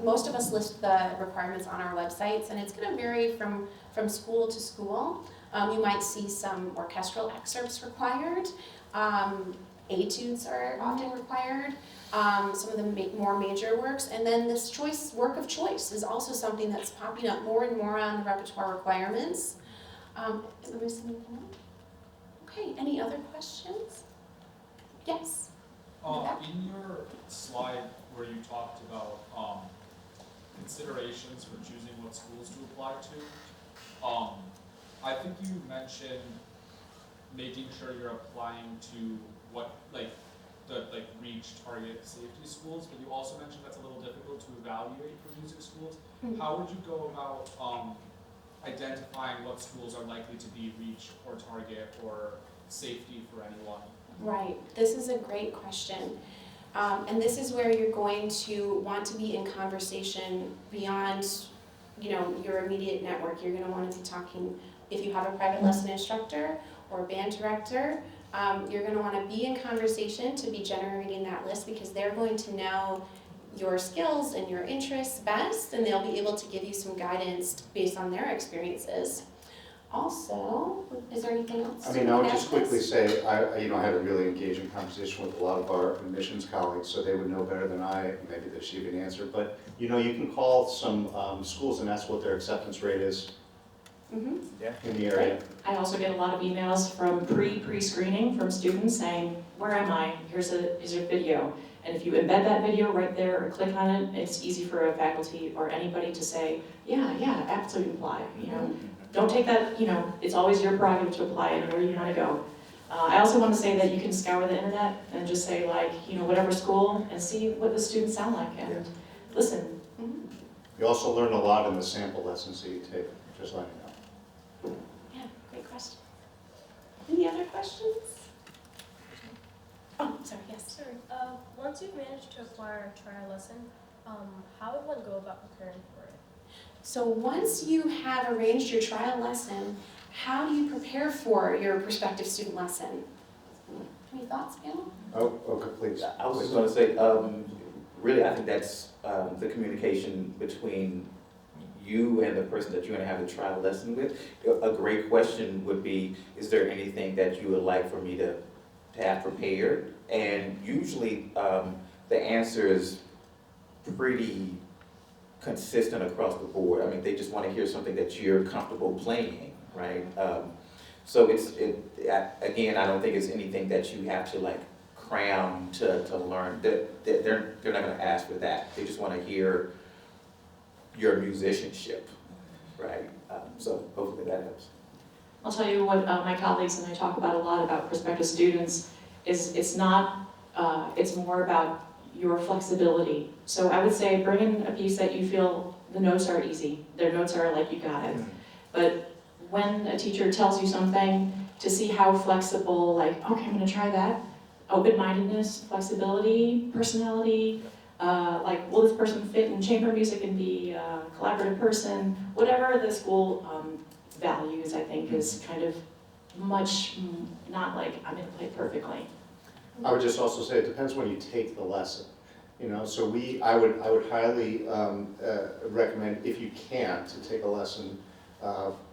most of us list the requirements on our websites, and it's going to vary from school to school. You might see some orchestral excerpts required. Etudes are often required. Some of the more major works, and then this work of choice is also something that's popping up more and more on the repertoire requirements. Am I missing anything else? Okay, any other questions? Yes? In your slide where you talked about considerations for choosing what schools to apply to, I think you mentioned making sure you're applying to what, reach target safety schools, but you also mentioned that's a little difficult to evaluate for music schools. Mm-hmm. How would you go about identifying what schools are likely to be reach or target or safety for anyone? Right, this is a great question. And this is where you're going to want to be in conversation beyond, your immediate network. You're gonna wanna be talking, if you have a private lesson instructor or a band director, you're gonna wanna be in conversation to be generating that list, because they're going to know your skills and your interests best, and they'll be able to give you some guidance based on their experiences. Also, is there anything else? I mean, I would just quickly say, I had a really engaging conversation with a lot of our admissions colleagues, so they would know better than I, maybe they should even answer, but, you can call some schools and ask what their acceptance rate is Mhm. in the area. I also get a lot of emails from pre-screening from students saying, where am I? Here's a video. And if you embed that video right there or click on it, it's easy for a faculty or anybody to say, yeah, absolutely apply, Don't take that, it's always your prerogative to apply anywhere you want to go. I also want to say that you can scour the internet and just say whatever school and see what the students sound like and listen. You also learn a lot in the sample lessons that you take, just letting you know. Yeah, great question. Any other questions? Oh, sorry, yes. Sorry. Once you've managed to acquire a trial lesson, how would one go about preparing for it? So once you have arranged your trial lesson, how do you prepare for your prospective student lesson? Any thoughts, panel? Oh, please. I was just gonna say, really, I think that's the communication between you and the person that you're gonna have the trial lesson with. A great question would be, is there anything that you would like for me to have prepared? And usually, the answer is pretty consistent across the board. I mean, they just want to hear something that you're comfortable playing, right? So again, I don't think it's anything that you have to cram to learn. They're not going to ask for that. They just want to hear your musicianship, right? So hopefully that helps. I'll tell you what my colleagues and I talk about a lot about prospective students is it's more about your flexibility. So I would say bring in a piece that you feel the notes are easy. Their notes are like you got it. But when a teacher tells you something, to see how flexible, okay, I'm gonna try that. Open-mindedness, flexibility, personality, will this person fit in chamber music and be a collaborative person? Whatever the school values, I think, is kind of much, not like I'm gonna play perfectly. I would just also say it depends when you take the lesson. So I would highly recommend, if you can, to take a lesson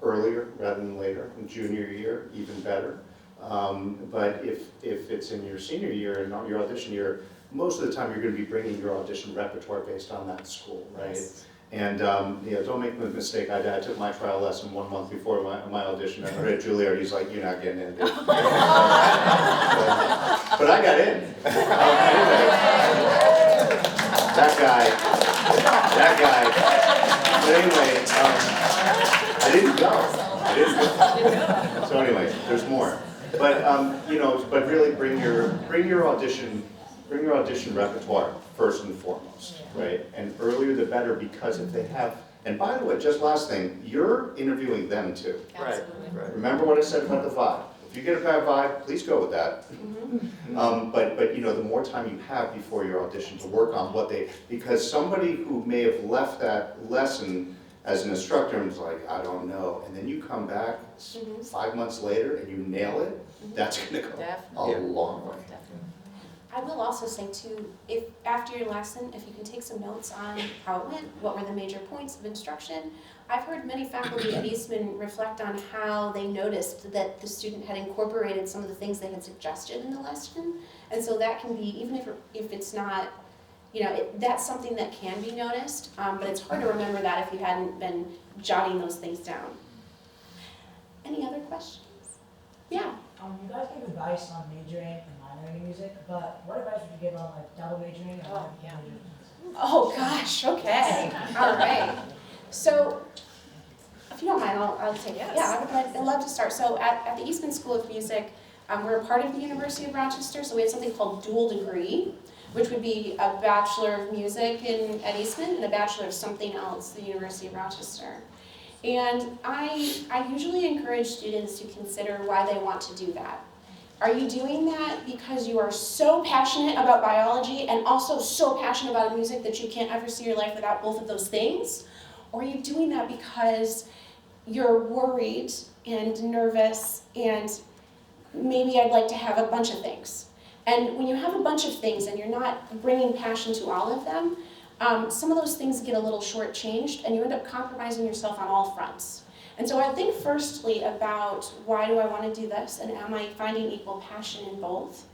earlier rather than later, in junior year, even better. But if it's in your senior year and not your audition year, most of the time you're going to be bringing your audition repertoire based on that school, right? Yes. And don't make the mistake I did. I took my trial lesson 1 month before my audition. I heard Juilliard, he's like, you're not getting in. But I got in. That guy. But anyway, I didn't go. So anyway, there's more. But but really bring your audition repertoire first and foremost, right? And earlier the better, because if they have, and by the way, just last thing, you're interviewing them too. Right. Remember what I said about the vibe. If you get a bad vibe, please go with that. But the more time you have before your audition to work on because somebody who may have left that lesson as an instructor and was like, I don't know, and then you come back 5 months later and you nail it, that's gonna go a long way. I will also say too, if after your lesson, if you can take some notes on how it went, what were the major points of instruction. I've heard many faculty at Eastman reflect on how they noticed that the student had incorporated some of the things they had suggested in the lesson. And so that can be, even if it's not, that's something that can be noticed, but it's hard to remember that if you hadn't been jotting those things down. Any other questions? Yeah. You guys gave advice on majoring and minoring in music, but what advice would you give on double majoring? Oh gosh, okay, all right. So, if you don't mind, I'll take it. Yeah, I'd love to start. So at the Eastman School of Music, we're a part of the University of Rochester, so we have something called dual degree, which would be a Bachelor of Music at Eastman and a Bachelor of something else at the University of Rochester. And I usually encourage students to consider why they want to do that. Are you doing that because you are so passionate about biology and also so passionate about music that you can't ever see your life without both of those things? Or are you doing that because you're worried and nervous and maybe I'd like to have a bunch of things? And when you have a bunch of things and you're not bringing passion to all of them, some of those things get a little shortchanged and you end up compromising yourself on all fronts. And so I think firstly about why do I want to do this and am I finding equal passion in both?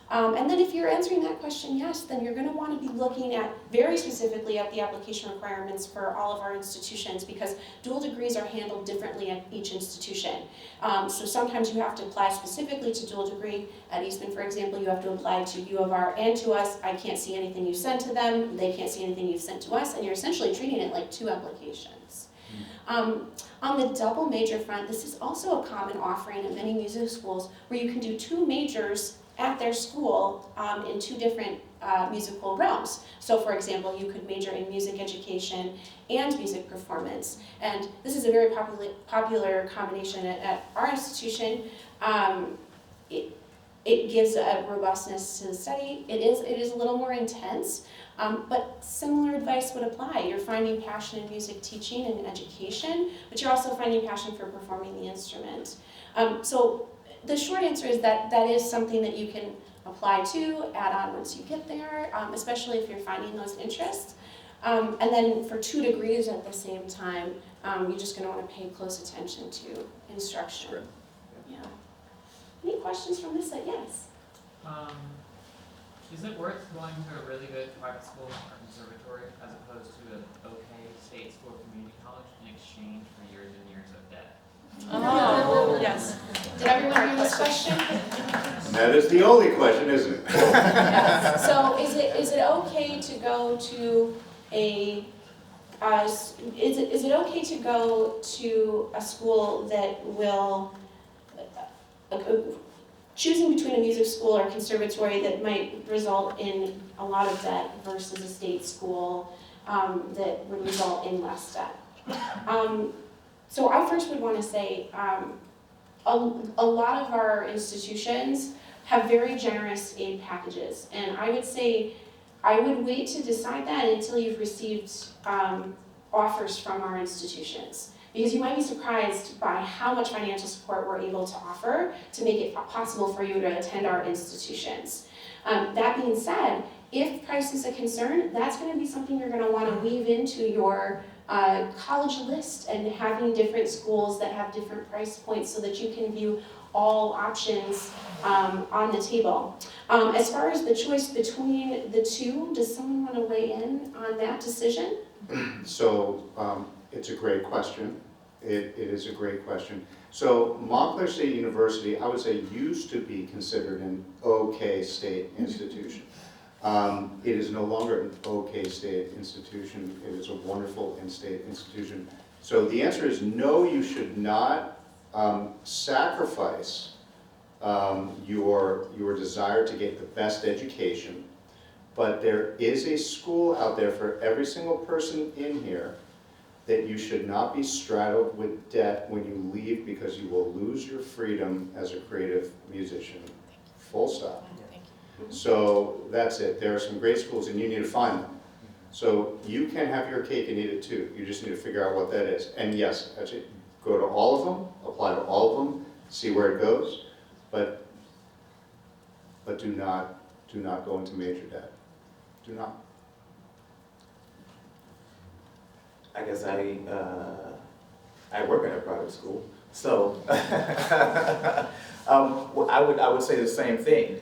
And then if you're answering that question yes, then you're going to want to be looking at very specifically at the application requirements for all of our institutions because dual degrees are handled differently at each institution. So sometimes you have to apply specifically to dual degree. At Eastman, for example, you have to apply to U of R and to us. I can't see anything you sent to them. They can't see anything you've sent to us. And you're essentially treating it like two applications. On the double major front, this is also a common offering at many music schools where you can do two majors at their school in two different musical realms. So for example, you could major in music education and music performance. And this is a very popular combination at our institution. It gives a robustness to the study. It is a little more intense, but similar advice would apply. You're finding passion in music teaching and education, but you're also finding passion for performing the instrument. So the short answer is that that is something that you can apply to, add on once you get there, especially if you're finding those interests. And then for 2 degrees at the same time, you're just going to want to pay close attention to instruction. Sure. Yeah. Any questions from this side? Yes. Is it worth going to a really good private school or conservatory as opposed to an okay state school or community college in exchange for years and years of debt? Oh, yes. Did everyone hear this question? That is the only question, isn't it? Yes. So is it okay to go to a is it okay to go to a school that will choosing between a music school or conservatory that might result in a lot of debt versus a state school that would result in less debt? So I first would want to say a lot of our institutions have very generous aid packages, and I would say I would wait to decide that until you've received offers from our institutions, because you might be surprised by how much financial support we're able to offer to make it possible for you to attend our institutions. That being said, if price is a concern, that's going to be something you're going to want to weave into your college list and having different schools that have different price points so that you can view all options on the table. As far as the choice between the two, does someone want to weigh in on that decision? So it's a great question. It is a great question. So Montclair State University, I would say, used to be considered an okay state institution. It is no longer an okay state institution. It is a wonderful in-state institution. So the answer is no, you should not sacrifice your desire to get the best education. But there is a school out there for every single person in here that you should not be straddled with debt when you leave, because you will lose your freedom as a creative musician. Full stop. So that's it. There are some great schools and you need to find them. So you can have your cake and eat it too. You just need to figure out what that is. And yes, actually, go to all of them, apply to all of them, see where it goes, but do not go into major debt. Do not. I guess I work at a private school, so well, I would say the same thing.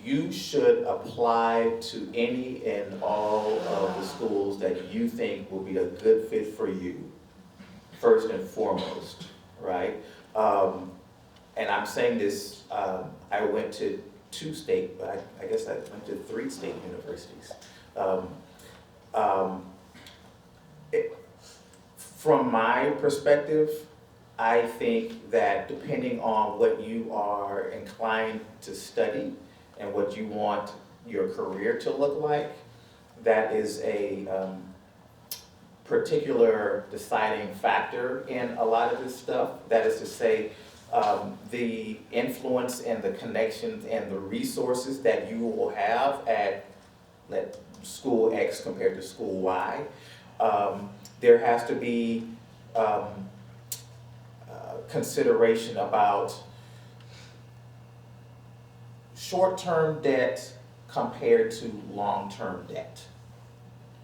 You should apply to any and all of the schools that you think will be a good fit for you, first and foremost, right? And I'm saying this, I went to 2 state, but I guess I went to 3 state universities. From my perspective, I think that depending on what you are inclined to study and what you want your career to look like, that is a particular deciding factor in a lot of this stuff. That is to say, the influence and the connections and the resources that you will have at school X compared to school Y. There has to be consideration about short-term debt compared to long-term debt,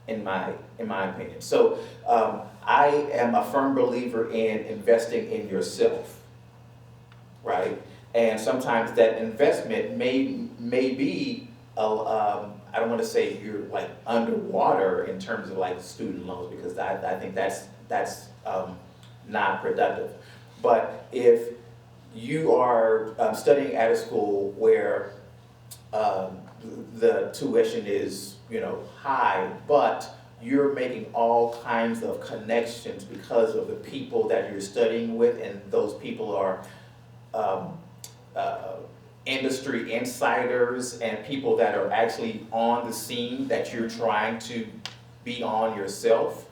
in my opinion. So I am a firm believer in investing in yourself, right? And sometimes that investment may be, I don't want to say you're like underwater in terms of like student loans, because I think that's not productive. But if you are studying at a school where the tuition is, high, but you're making all kinds of connections because of the people that you're studying with, and those people are industry insiders and people that are actually on the scene that you're trying to be on yourself,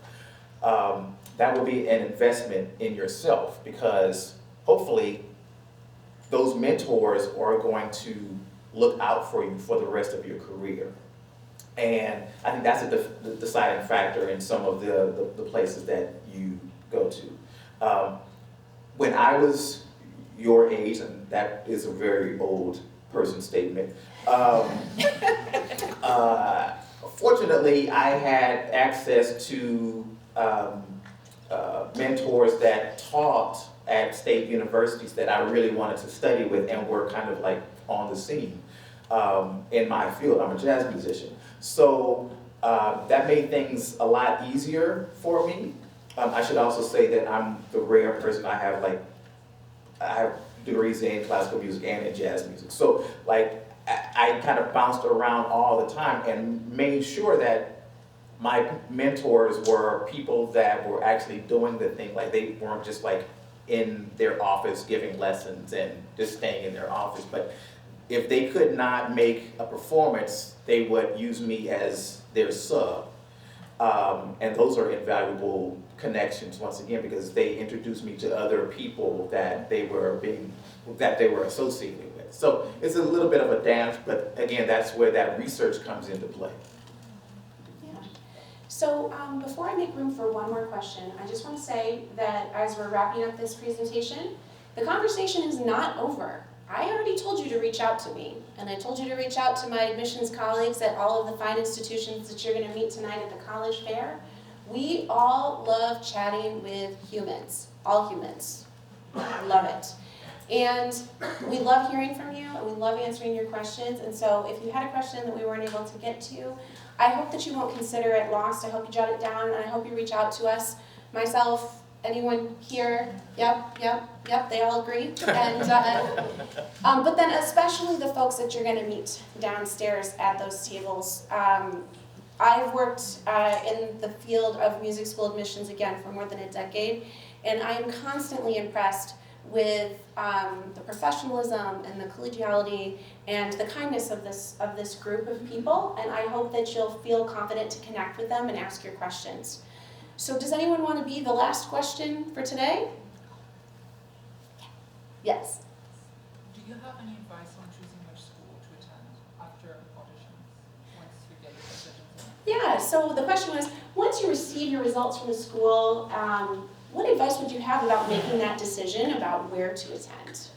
that will be an investment in yourself, because hopefully those mentors are going to look out for you for the rest of your career. And I think that's a deciding factor in some of the places that you go to. When I was your age, and that is a very old person statement, fortunately I had access to mentors that taught at state universities that I really wanted to study with and were kind of like on the scene in my field. I'm a jazz musician. So that made things a lot easier for me. I should also say that I'm the rare person. I have degrees in classical music and in jazz music. So like I kind of bounced around all the time and made sure that my mentors were people that were actually doing the thing. Like they weren't just like in their office giving lessons and just staying in their office. But if they could not make a performance, they would use me as their sub. And those are invaluable connections, once again, because they introduced me to other people that they were associated with. So it's a little bit of a dance, but again, that's where that research comes into play. Yeah. So before I make room for one more question, I just want to say that as we're wrapping up this presentation, the conversation is not over. I already told you to reach out to me, and I told you to reach out to my admissions colleagues at all of the fine institutions that you're going to meet tonight at the college fair. We all love chatting with humans, all humans. Love it. And we love hearing from you, and we love answering your questions. And so if you had a question that we weren't able to get to, I hope that you won't consider it lost. I hope you jot it down, and I hope you reach out to us. Myself, anyone here? Yep, they all agree. And but then especially the folks that you're gonna meet downstairs at those tables. I've worked in the field of music school admissions, again, for more than a decade, and I am constantly impressed with the professionalism and the collegiality and the kindness of this group of people, and I hope that you'll feel confident to connect with them and ask your questions. So does anyone want to be the last question for today? Yes? Do you have any advice on choosing which school to attend after auditions, once you get the decisions in? Yeah, so the question was, once you receive your results from the school, what advice would you have about making that decision about where to attend?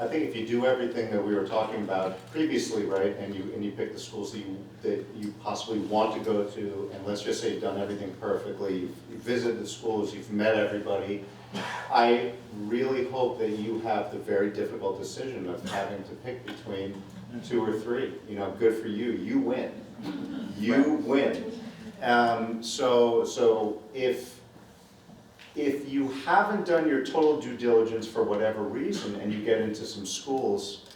I think if you do everything that we were talking about previously, right, and you pick the schools that you possibly want to go to, and let's just say you've done everything perfectly, you've visited the schools, you've met everybody, I really hope that you have the very difficult decision of having to pick between 2 or 3. Good for you. You win. You win. So if you haven't done your total due diligence for whatever reason and you get into some schools,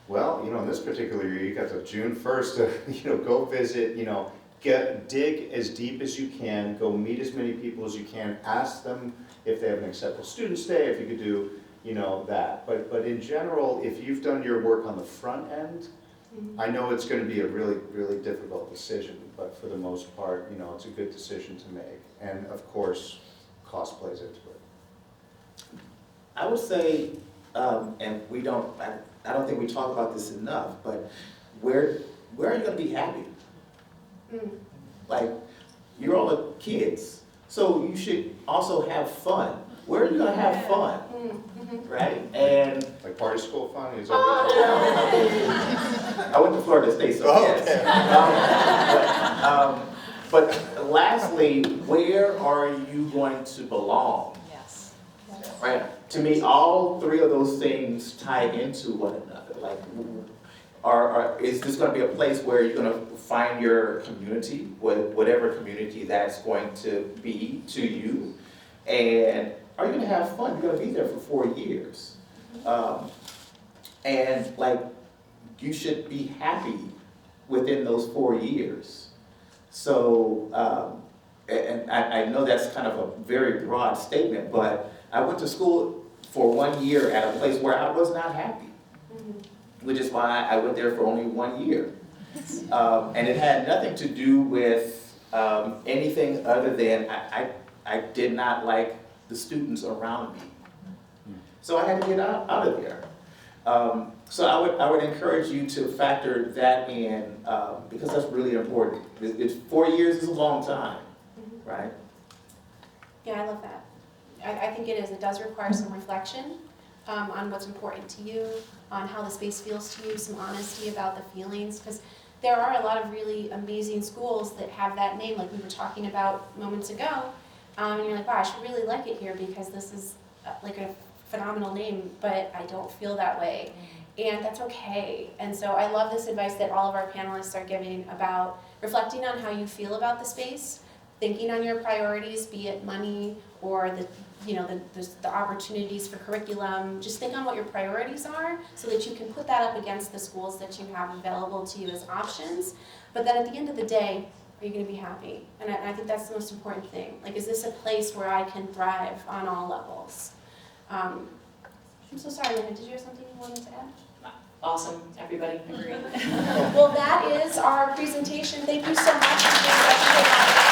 well, in this particular year, you got to June 1st to, go visit, dig as deep as you can, go meet as many people as you can, ask them if they have an acceptable student stay, if you could do, that. But in general, if you've done your work on the front end, I know it's going to be a really, really difficult decision, but for the most part, it's a good decision to make. And of course, cost plays into it. I would say, and we don't, I don't think we talk about this enough, but where are you gonna be happy? Mm. Like, you're all the kids, so you should also have fun. Where are you gonna have fun, Mhm. right? And Like party school fun, is that what you're I went to Florida State, so yes. But lastly, where are you going to belong? Yes. Right? To me, all three of those things tie into one another. Like, is this going to be a place where you're going to find your community, whatever community that's going to be to you? And are you going to have fun? You're going to be there for 4 years. And like, you should be happy within those 4 years. So, and I know that's kind of a very broad statement, but I went to school for 1 year at a place where I was not happy, which is why I went there for only 1 year. And it had nothing to do with anything other than I did not like the students around me. So I had to get out of there. So I would encourage you to factor that in because that's really important. 4 years is a long time, right? Yeah, I love that. I think it is. It does require some reflection on what's important to you, on how the space feels to you, some honesty about the feelings, because there are a lot of really amazing schools that have that name, like we were talking about moments ago, and you're like, wow, I should really like it here because this is like a phenomenal name, but I don't feel that way. And that's okay. And so I love this advice that all of our panelists are giving about reflecting on how you feel about the space, thinking on your priorities, be it money or the opportunities for curriculum. Just think on what your priorities are so that you can put that up against the schools that you have available to you as options. But then at the end of the day, are you going to be happy? And I think that's the most important thing. Like, is this a place where I can thrive on all levels? I'm so sorry, Lena, did you have something you wanted to add? Awesome, everybody agreed. Well, that is our presentation. Thank you so much for being such a good